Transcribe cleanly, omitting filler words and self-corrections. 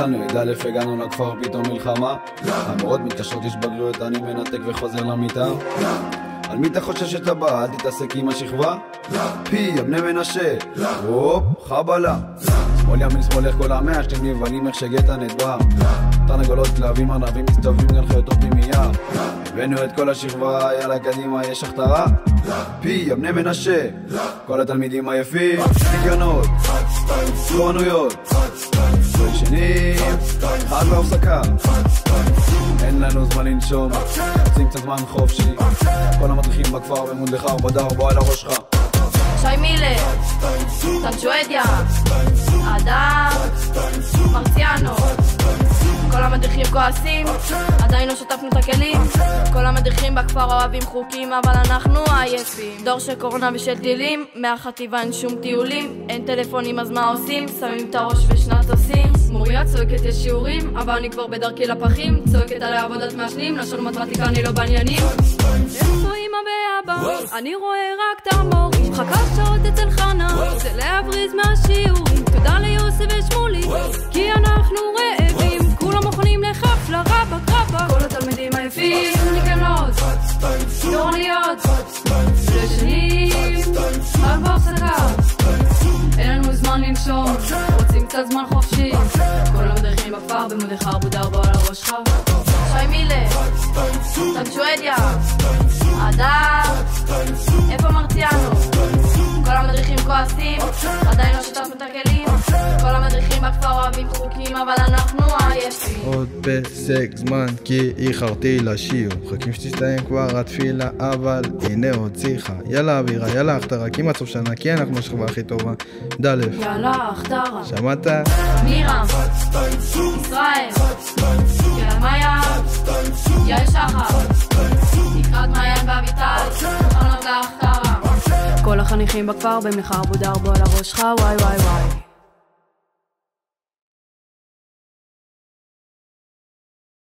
התחלנו י"א, הגענו לכפר, פתאום מלחמה. המורות מתקשרות, יש בגרויות, אני מנתק וחוזר למיטה. על מי אתה חושב שאתה בא? אל תתעסק עם השכבה. פי, אבני מנשה, הופ, חבלה. שמאל ימין שמאל איך כל המאה, שאתם נבנים איך שגטה נדבע. תרנגולות, כלבים, ערבים, מסתובבים גם חיות פנימייה. הבאנו את כל השכבה, יאללה קדימה, יש הכתרה. פי, אבני מנשה, כל התלמידים היפים, ניקיונות, תורנויות, ישנים, חג והפסקה. אין לנו זמן לנשום, רוצים קצת זמן חופשי. כל המדריכים בכפר במודלך ובדר בוא על הראש שלך. שי מילר, טנצ'ואדיה, אדם, מרציאנו. כל המדריכים כועסים, עדיין לא שטפנו את הכלים. כל המדריכים בכפר אוהבים חוקים, אבל אנחנו עייפים. דור של קורונה ושל טילים, מהחטיבה אין שום טיולים. אין טלפונים אז מה עושים? שמים את הראש ושנת עושים. מוריה צועקת יש שיעורים, אבל אני כבר בדרכי לפחים. צועקת עלי עבודת מעשנים, לשון מתמטיקה אני לא בעניינים. איפה אמא ואבא? אני רואה רק את המורים. חכה שעות אצל חנה, זה להבריז מהשיעורים. תודה ליוסף ושמולי, כי אנחנו רעבים. כולם מוכנים לחפלה, רבק רבק. כל התלמידים היפים, ניקיונות, תורניות, ישנים, רק בהפסקה. אין לנו זמן לנשום, רוצים קצת זמן חופשי. כל המדריכים בכפר במודלך בודר בוא על הראש שלך. שי מילר, טנצ'ואדיה, אדם, איפה מרציאנו? כל המדריכים כועסים, עדיין לא שטפנו את הכלים. כל המדריכים בכפר אוהבים חוקים, אבל אנחנו עייפים. עוד פסק זמן כי איחרתי לשיעור. מחכים שתסתיים כבר התפילה, אבל הנה עוד שיחה. יאללה אווירה, יאללה הכתרה, כמעט סוף שנה, כי אנחנו השכבה הכי טובה. ד' יאללה הכתרה. שמעת? מירם, ישראל, יאללה מאיה, יאל שחר, נקראת מעיין ואביטל, נכונות להכתרה. כל החניכים בכפר במחר בודר בו על הראש שלך, וואי וואי וואי.